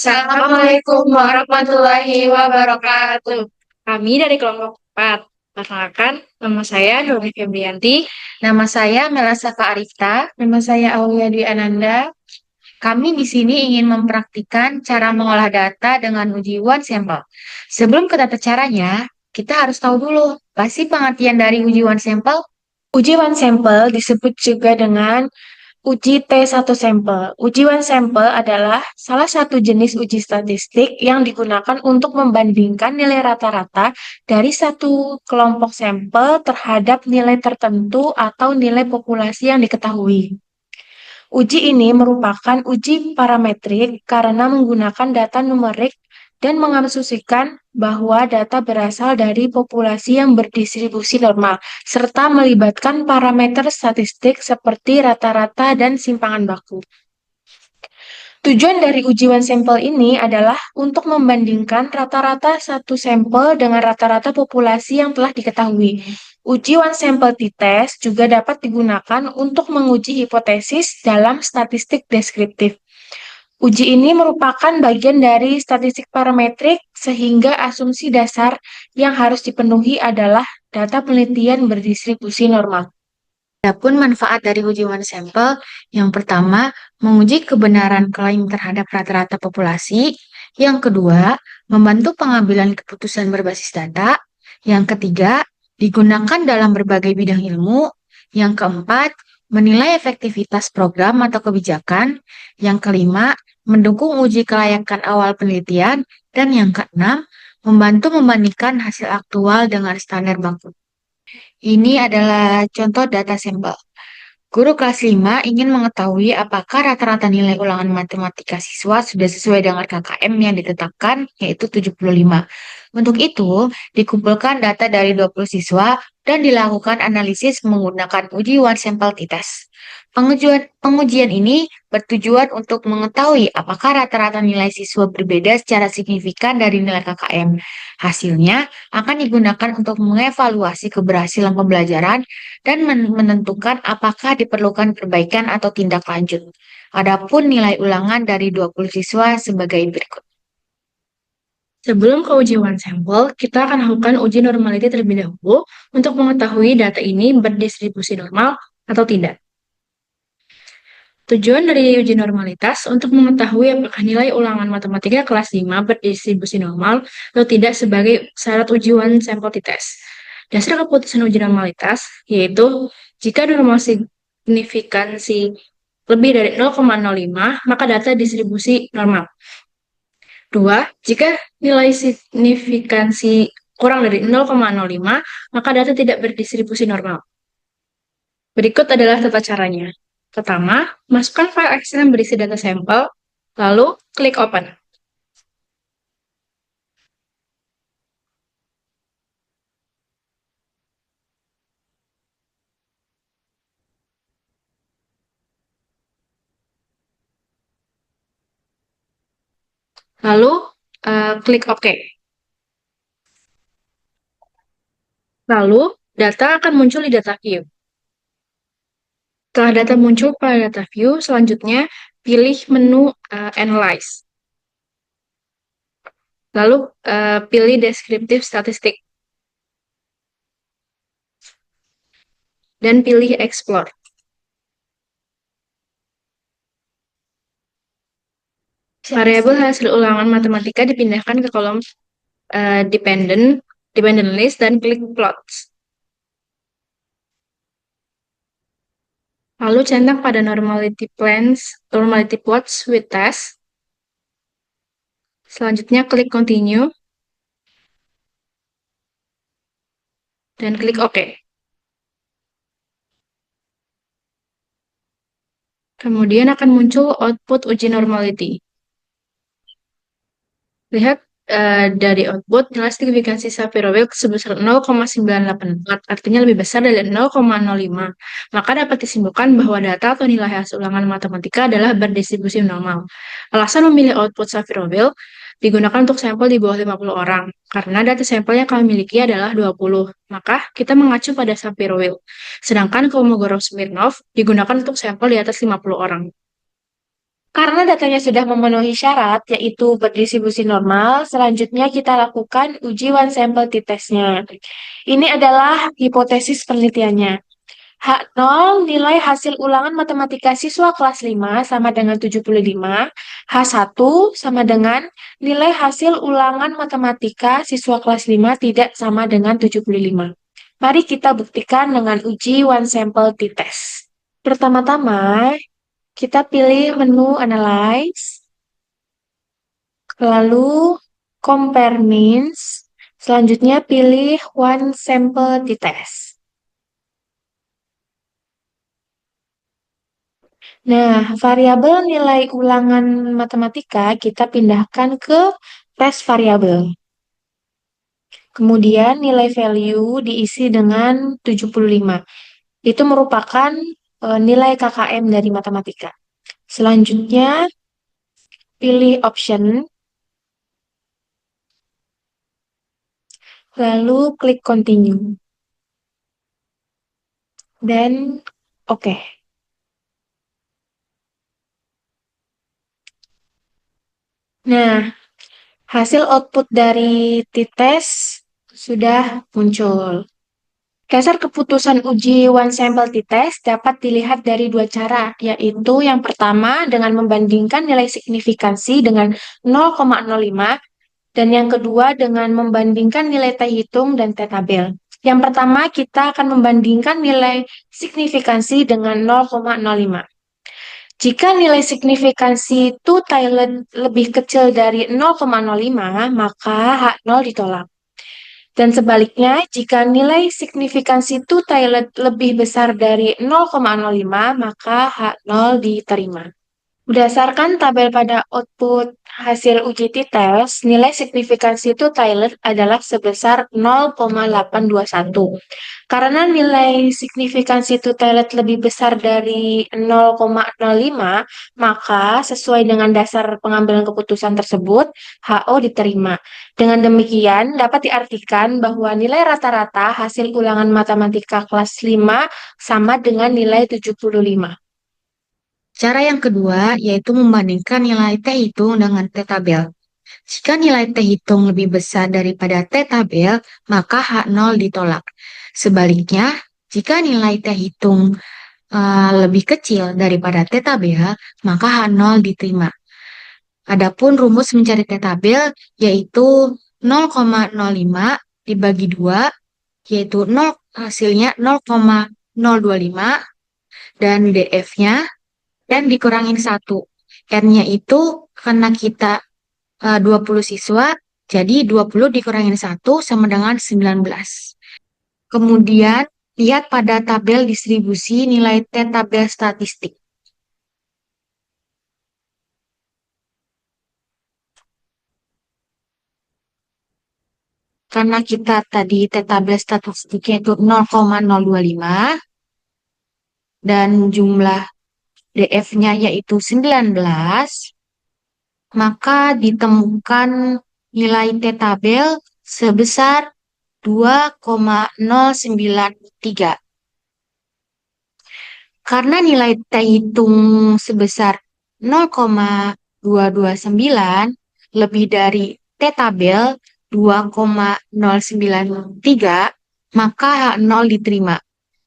Assalamualaikum warahmatullahi wabarakatuh. Kami dari kelompok 4. Perkenalkan, nama saya Nurni Febrianti. Nama saya Melasaka Arifta. Nama saya Aulia Dwi Ananda. Kami di sini ingin mempraktikkan cara mengolah data dengan uji one sampel. Sebelum ke tata caranya, kita harus tahu dulu, apa sih pengertian dari uji one sampel? Uji one sampel disebut juga dengan uji T1 sampel. Uji one sampel adalah salah satu jenis uji statistik yang digunakan untuk membandingkan nilai rata-rata dari satu kelompok sampel terhadap nilai tertentu atau nilai populasi yang diketahui. Uji ini merupakan uji parametrik karena menggunakan data numerik dan mengasumsikan bahwa data berasal dari populasi yang berdistribusi normal, serta melibatkan parameter statistik seperti rata-rata dan simpangan baku. Tujuan dari uji one sampel ini adalah untuk membandingkan rata-rata satu sampel dengan rata-rata populasi yang telah diketahui. Uji one sample t-test juga dapat digunakan untuk menguji hipotesis dalam statistik deskriptif. Uji ini merupakan bagian dari statistik parametrik sehingga asumsi dasar yang harus dipenuhi adalah data penelitian berdistribusi normal. Adapun manfaat dari uji one sampel, yang pertama, menguji kebenaran klaim terhadap rata-rata populasi. Yang kedua, membantu pengambilan keputusan berbasis data. Yang ketiga, digunakan dalam berbagai bidang ilmu. Yang keempat, menilai efektivitas program atau kebijakan. Yang kelima, mendukung uji kelayakan awal penelitian. Dan yang keenam, membantu membandingkan hasil aktual dengan standar baku. Ini adalah contoh data sampel. Guru kelas 5 ingin mengetahui apakah rata-rata nilai ulangan matematika siswa sudah sesuai dengan KKM yang ditetapkan, yaitu 75. Untuk itu, dikumpulkan data dari 20 siswa dan dilakukan analisis menggunakan uji one sample t-test. Pengujian ini bertujuan untuk mengetahui apakah rata-rata nilai siswa berbeda secara signifikan dari nilai KKM. Hasilnya akan digunakan untuk mengevaluasi keberhasilan pembelajaran dan menentukan apakah diperlukan perbaikan atau tindak lanjut. Adapun nilai ulangan dari 20 siswa sebagai berikut. Sebelum ke uji one sampel, kita akan lakukan uji normality terlebih dahulu untuk mengetahui data ini berdistribusi normal atau tidak. Tujuan dari uji normalitas untuk mengetahui apakah nilai ulangan matematika kelas 5 berdistribusi normal atau tidak sebagai syarat uji one sample t-test. Dasar keputusan uji normalitas yaitu jika normal signifikansi lebih dari 0,05, maka data distribusi normal. 2. Jika nilai signifikansi kurang dari 0,05, maka data tidak berdistribusi normal. Berikut adalah tata caranya. Pertama, masukkan file Excel yang berisi data sampel, lalu klik Open. Lalu, klik OK. Lalu, data akan muncul di data view. Setelah data muncul pada data view, selanjutnya pilih menu Analyze. Lalu, pilih Descriptive Statistic. Dan pilih Explore. Variabel hasil ulangan matematika dipindahkan ke kolom dependent list, dan klik Plots. Lalu centang pada normality plots with test. Selanjutnya klik Continue. Dan klik OK. Kemudian akan muncul output uji normality. Lihat dari output, nilai signifikansi Shapiro-Wilk sebesar 0,984, artinya lebih besar dari 0,05. Maka dapat disimpulkan bahwa data atau nilai hasil ulangan matematika adalah berdistribusi normal. Alasan memilih output Shapiro-Wilk digunakan untuk sampel di bawah 50 orang, karena data sampel yang kami miliki adalah 20. Maka kita mengacu pada Shapiro-Wilk. Sedangkan Kolmogorov-Smirnov digunakan untuk sampel di atas 50 orang. Karena datanya sudah memenuhi syarat, yaitu berdistribusi normal, selanjutnya kita lakukan uji one sample t-testnya. Ini adalah hipotesis penelitiannya. H0 nilai hasil ulangan matematika siswa kelas 5 sama dengan 75. H1 sama dengan nilai hasil ulangan matematika siswa kelas 5 tidak sama dengan 75. Mari kita buktikan dengan uji one sample t-test. Pertama-tama, kita pilih menu Analyze, lalu Compare Means, selanjutnya pilih One Sample t-test. Nah, variabel nilai ulangan matematika kita pindahkan ke test variabel. Kemudian nilai value diisi dengan 75. Itu merupakan nilai KKM dari matematika. Selanjutnya, pilih option, lalu klik continue. Dan oke. Nah, hasil output dari t-test sudah muncul. Dasar keputusan uji one sample t-test dapat dilihat dari dua cara, yaitu yang pertama dengan membandingkan nilai signifikansi dengan 0,05 dan yang kedua dengan membandingkan nilai t-hitung dan t-tabel. Yang pertama kita akan membandingkan nilai signifikansi dengan 0,05. Jika nilai signifikansi itu lebih kecil dari 0,05, maka H0 ditolak. Dan sebaliknya, jika nilai signifikansi two-tiled lebih besar dari 0,05, maka H0 diterima. Berdasarkan tabel pada output hasil uji t-test, nilai signifikansi two-tiled adalah sebesar 0,821. Karena nilai signifikansi two-tiled lebih besar dari 0,05, maka sesuai dengan dasar pengambilan keputusan tersebut, HO diterima. Dengan demikian, dapat diartikan bahwa nilai rata-rata hasil ulangan matematika kelas 5 sama dengan nilai 75. Cara yang kedua yaitu membandingkan nilai T hitung dengan T tabel. Jika nilai T hitung lebih besar daripada T tabel, maka H0 ditolak. Sebaliknya, jika nilai T hitung lebih kecil daripada T tabel, maka H0 diterima. Adapun rumus mencari T tabel yaitu 0,05 dibagi 2, yaitu 0, hasilnya 0,025 dan DF-nya dan dikurangin 1. N-nya itu karena kita 20 siswa, jadi 20 dikurangin 1 sama dengan 19. Kemudian, lihat pada tabel distribusi nilai T tabel statistik. Karena kita tadi T tabel statistiknya itu 0,025 dan jumlah DF-nya yaitu 19, maka ditemukan nilai T tabel sebesar 2,093. Karena nilai T hitung sebesar 0,229 lebih dari T tabel 2,093, maka H0 diterima.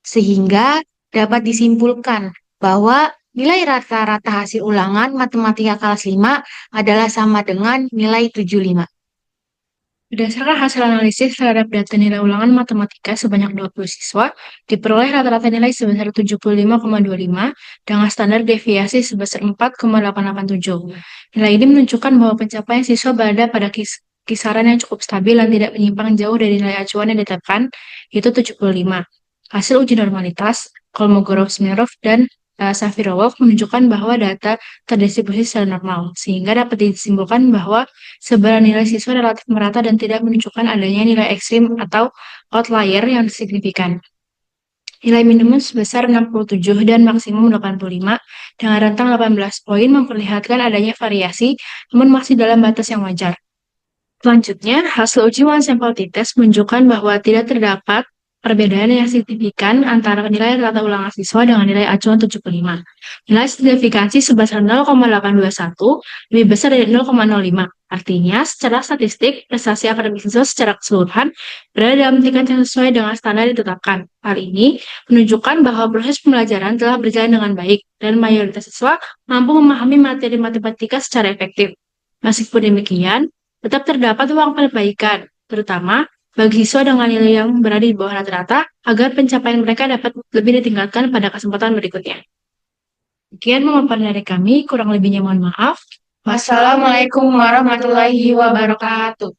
Sehingga dapat disimpulkan bahwa nilai rata-rata hasil ulangan matematika kelas 5 adalah sama dengan nilai 75. Berdasarkan hasil analisis terhadap data nilai ulangan matematika sebanyak 20 siswa, diperoleh rata-rata nilai sebesar 75,25 dengan standar deviasi sebesar 4,887. Nilai ini menunjukkan bahwa pencapaian siswa berada pada kisaran yang cukup stabil dan tidak menyimpang jauh dari nilai acuan yang ditetapkan, yaitu 75. Hasil uji normalitas, Kolmogorov-Smirnov, dan Safirovov menunjukkan bahwa data terdistribusi secara normal, sehingga dapat disimpulkan bahwa sebaran nilai siswa relatif merata dan tidak menunjukkan adanya nilai ekstrim atau outlier yang signifikan. Nilai minimum sebesar 67 dan maksimum 85 dengan rentang 18 poin memperlihatkan adanya variasi, namun masih dalam batas yang wajar. Selanjutnya, hasil uji one sample t-test menunjukkan bahwa tidak terdapat perbedaan yang signifikan antara nilai rata ulangan siswa dengan nilai acuan 75. Nilai signifikansi sebesar 0,821 lebih besar dari 0,05. Artinya, secara statistik, prestasi akademik siswa secara keseluruhan berada dalam tingkat yang sesuai dengan standar yang ditetapkan. Hal ini menunjukkan bahwa proses pembelajaran telah berjalan dengan baik dan mayoritas siswa mampu memahami materi matematika secara efektif. Meskipun demikian, tetap terdapat ruang perbaikan, terutama bagi siswa dengan nilai yang berada di bawah rata-rata agar pencapaian mereka dapat lebih ditingkatkan pada kesempatan berikutnya. Sekian pemaparan dari kami, kurang lebihnya mohon maaf. Wassalamualaikum warahmatullahi wabarakatuh.